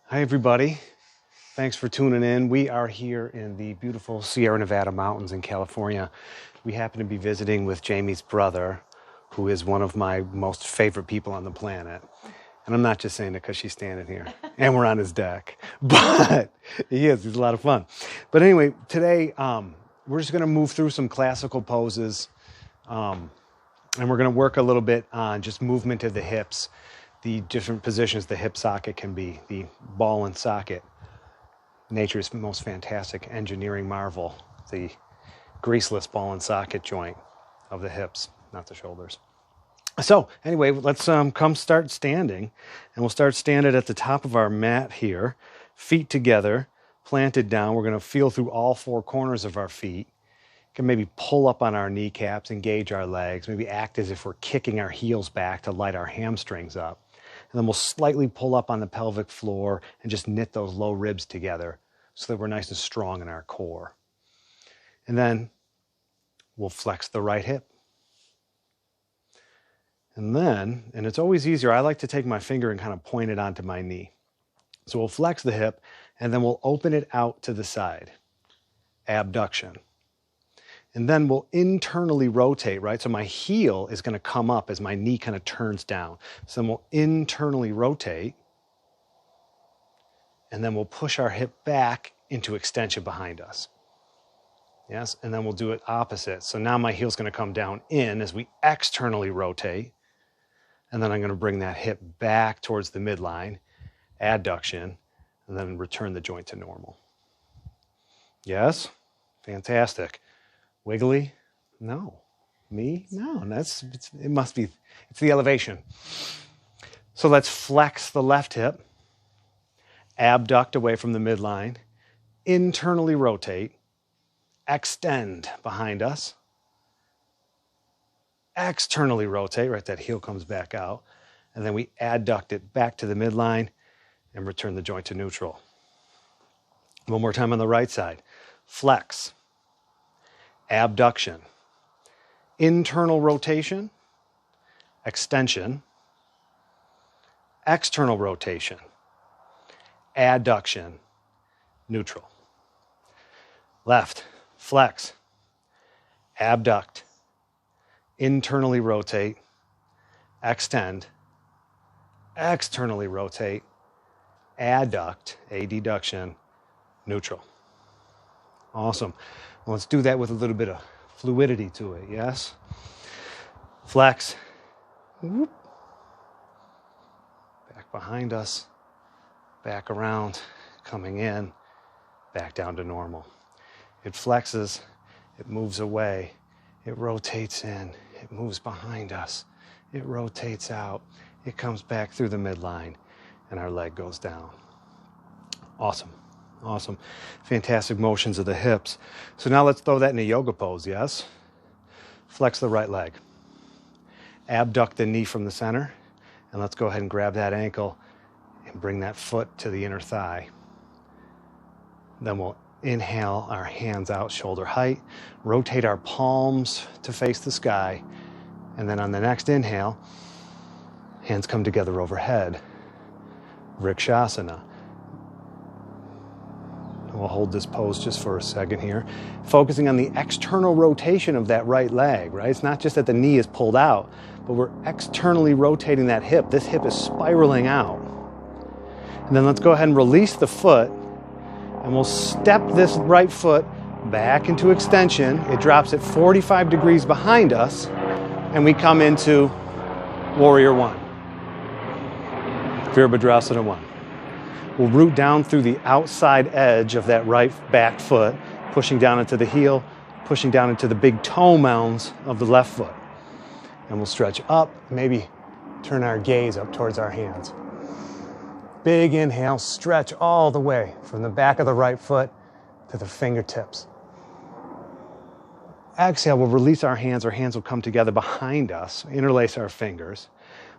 Hi, everybody. Thanks for tuning in. We are here in the beautiful Sierra Nevada mountains in California. We happen to be visiting with Jamie's brother, who is one of my most favorite people on the planet. And I'm not just saying it because she's standing here and we're on his deck, but he's a lot of fun. But anyway, today we're just going to move through some classical poses and we're going to work a little bit on just movement of the hips, the different positions the hip socket can be, the ball and socket. Nature's most fantastic engineering marvel, the greaseless ball and socket joint of the hips, not the shoulders. So anyway, let's come start standing, and we'll start standing at the top of our mat here, feet together, planted down. We're going to feel through all four corners of our feet. Can maybe pull up on our kneecaps, engage our legs, maybe act as if we're kicking our heels back to light our hamstrings up. And then we'll slightly pull up on the pelvic floor and just knit those low ribs together so that we're nice and strong in our core. And then we'll flex the right hip. And then, and it's always easier, I like to take my finger and kind of point it onto my knee. So we'll flex the hip and then we'll open it out to the side, abduction. And then we'll internally rotate, right? So my heel is going to come up as my knee kind of turns down. So then we'll internally rotate. And then we'll push our hip back into extension behind us. Yes, and then we'll do it opposite. So now my heel's going to come down in as we externally rotate. And then I'm going to bring that hip back towards the midline, adduction, and then return the joint to normal. Yes? Fantastic. Wiggly? No. Me? No. It must be, it's the elevation. So let's flex the left hip, abduct away from the midline, internally rotate, extend behind us, externally rotate, right, that heel comes back out, and then we adduct it back to the midline and return the joint to neutral. One more time on the right side. Flex, abduction, internal rotation, extension, external rotation, adduction, neutral. Left, flex, abduct, internally rotate, extend, externally rotate, adduct, adduction, neutral. Awesome. Well, let's do that with a little bit of fluidity to it, yes? Flex, whoop, back behind us, back around, coming in, back down to normal. It flexes, it moves away, it rotates in, it moves behind us, it rotates out, it comes back through the midline, and our leg goes down. Awesome, awesome. Fantastic motions of the hips. So now let's throw that in a yoga pose, yes? Flex the right leg. Abduct the knee from the center, and let's go ahead and grab that ankle and bring that foot to the inner thigh. Then we'll inhale our hands out shoulder height, rotate our palms to face the sky, and then on the next inhale, hands come together overhead. Vrikshasana. We'll hold this pose just for a second here, focusing on the external rotation of that right leg, right? It's not just that the knee is pulled out, but we're externally rotating that hip. This hip is spiraling out. And then let's go ahead and release the foot, and we'll step this right foot back into extension. It drops at 45 degrees behind us, and we come into Warrior One, Virabhadrasana 1. We'll root down through the outside edge of that right back foot, pushing down into the heel, pushing down into the big toe mounds of the left foot. And we'll stretch up, maybe turn our gaze up towards our hands. Big inhale, stretch all the way from the back of the right foot to the fingertips. Exhale, we'll release our hands will come together behind us, interlace our fingers.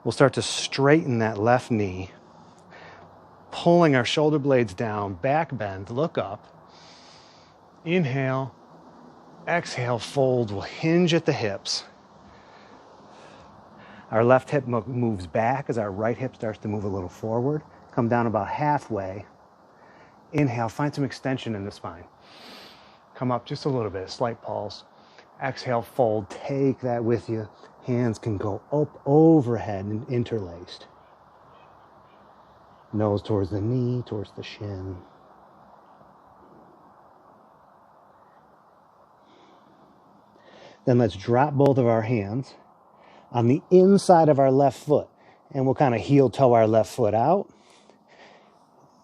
We'll start to straighten that left knee, pulling our shoulder blades down, back bend, look up. Inhale, exhale, fold. We'll hinge at the hips. Our left hip moves back as our right hip starts to move a little forward. come down about halfway. Inhale, find some extension in the spine. Come up just a little bit, slight pulse. Exhale, fold, take that with you. Hands can go up overhead and interlaced. Nose towards the knee, towards the shin. Then let's drop both of our hands on the inside of our left foot. And we'll kind of heel toe our left foot out.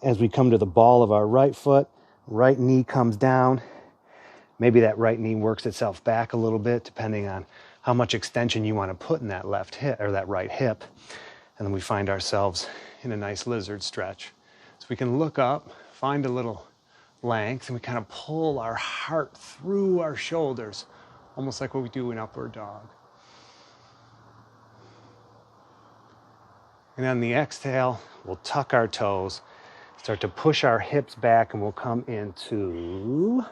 As we come to the ball of our right foot, right knee comes down. Maybe that right knee works itself back a little bit, depending on how much extension you want to put in that left hip or that right hip. And then we find ourselves in a nice lizard stretch. So we can look up, find a little length, and we kind of pull our heart through our shoulders, almost like what we do in upward dog. And on the exhale, we'll tuck our toes, start to push our hips back, and we'll come into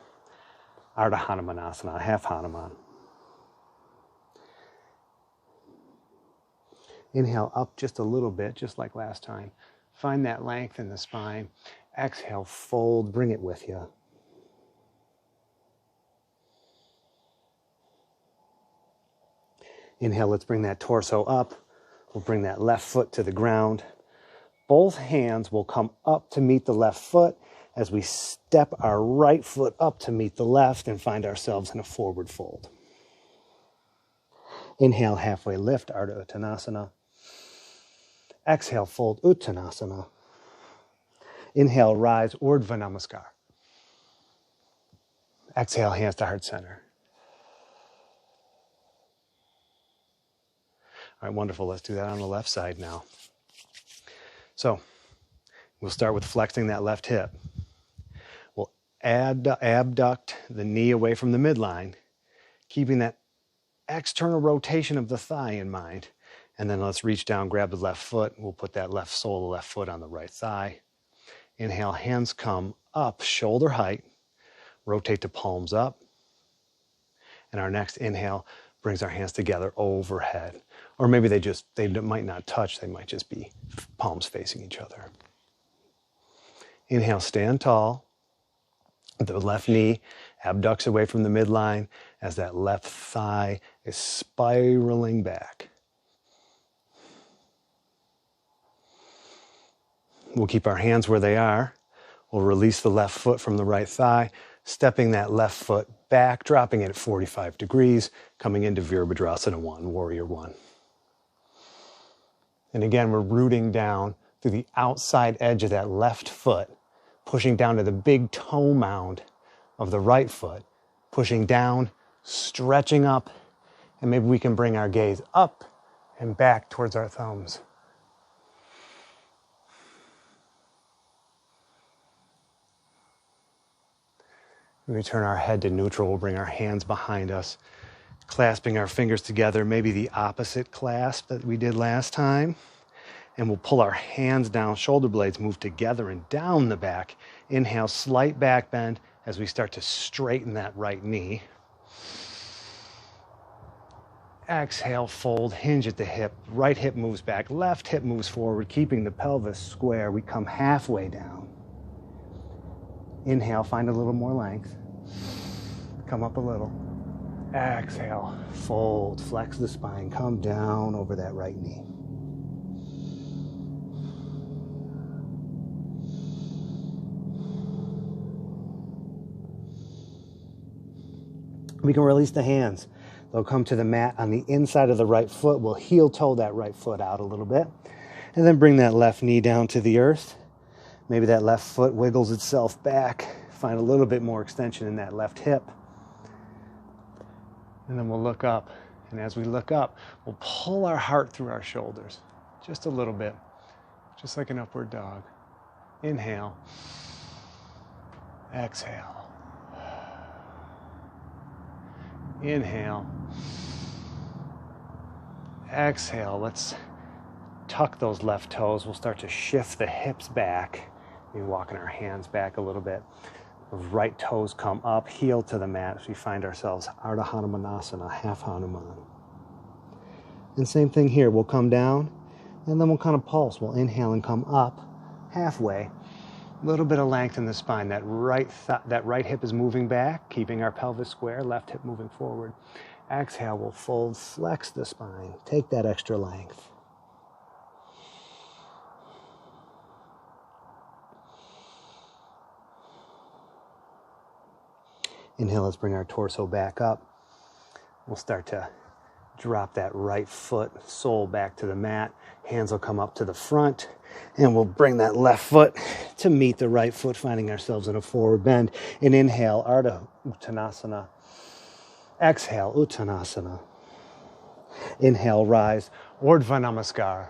Ardha Hanumanasana, half Hanuman. Inhale up just a little bit, just like last time. Find that length in the spine. Exhale, fold, bring it with you. Inhale, let's bring that torso up. We'll bring that left foot to the ground. Both hands will come up to meet the left foot as we step our right foot up to meet the left and find ourselves in a forward fold. Inhale, halfway lift, Ardha Uttanasana. Exhale, fold, Uttanasana. Inhale, rise, Urdhva Namaskar. Exhale, hands to heart center. All right, wonderful. Let's do that on the left side now. So we'll start with flexing that left hip. We'll abduct the knee away from the midline, keeping that external rotation of the thigh in mind. And then let's reach down, grab the left foot. We'll put that left sole of the left foot on the right thigh. Inhale, hands come up, shoulder height. Rotate the palms up. And our next inhale brings our hands together overhead. Or maybe they might not touch, they might just be palms facing each other. Inhale, stand tall. The left knee abducts away from the midline as that left thigh is spiraling back. We'll keep our hands where they are. We'll release the left foot from the right thigh, stepping that left foot back, dropping it at 45 degrees, coming into Virabhadrasana 1, Warrior 1. And again, we're rooting down through the outside edge of that left foot, pushing down to the big toe mound of the right foot, pushing down, stretching up, and maybe we can bring our gaze up and back towards our thumbs. When we turn our head to neutral, we'll bring our hands behind us, clasping our fingers together, maybe the opposite clasp that we did last time. And we'll pull our hands down, shoulder blades move together and down the back. Inhale, slight back bend as we start to straighten that right knee. Exhale, fold, hinge at the hip. Right hip moves back, left hip moves forward, keeping the pelvis square. We come halfway down. Inhale, find a little more length. Come up a little. Exhale, fold, flex the spine, come down over that right knee. We can release the hands. They'll come to the mat on the inside of the right foot. We'll heel toe that right foot out a little bit. And then bring that left knee down to the earth. Maybe that left foot wiggles itself back. Find a little bit more extension in that left hip. And then we'll look up. And as we look up, we'll pull our heart through our shoulders. Just a little bit. Just like an upward dog. Inhale. Exhale. Inhale. Exhale. Let's tuck those left toes. We'll start to shift the hips back. Maybe walking our hands back a little bit. Those right toes come up, heel to the mat as we find ourselves Ardha Hanumanasana, half Hanuman. And same thing here. We'll come down and then we'll kind of pulse. We'll inhale and come up. halfway. A little bit of length in the spine. That right hip is moving back, keeping our pelvis square, left hip moving forward. Exhale, we'll fold, flex the spine. Take that extra length. Inhale, let's bring our torso back up. We'll start to drop that right foot, sole back to the mat. Hands will come up to the front, and we'll bring that left foot to meet the right foot, finding ourselves in a forward bend. And inhale, Ardha Uttanasana. Exhale, Uttanasana. Inhale, rise, Urdhva Namaskar.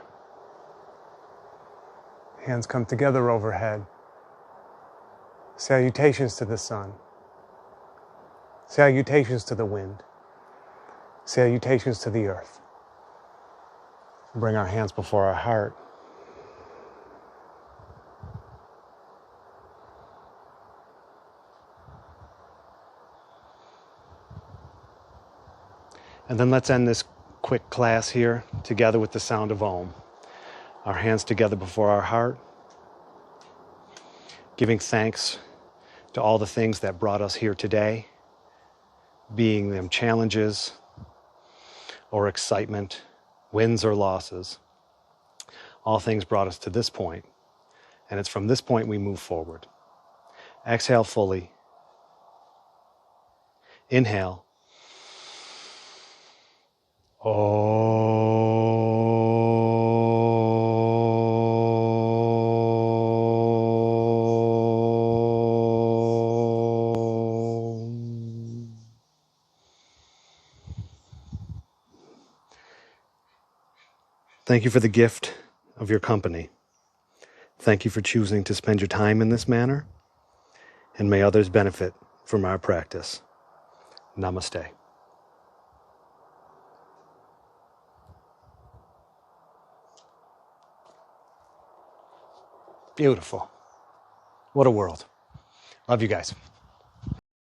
Hands come together overhead. Salutations to the sun. Salutations to the wind. Salutations to the earth. Bring our hands before our heart. And then let's end this quick class here together with the sound of Om. Our hands together before our heart, giving thanks to all the things that brought us here today, being them challenges or excitement, wins or losses. All things brought us to this point, and it's from this point we move forward. Exhale fully. Inhale. Thank you for the gift of your company. Thank you for choosing to spend your time in this manner, and may others benefit from our practice. Namaste. Beautiful. What a world. Love you guys.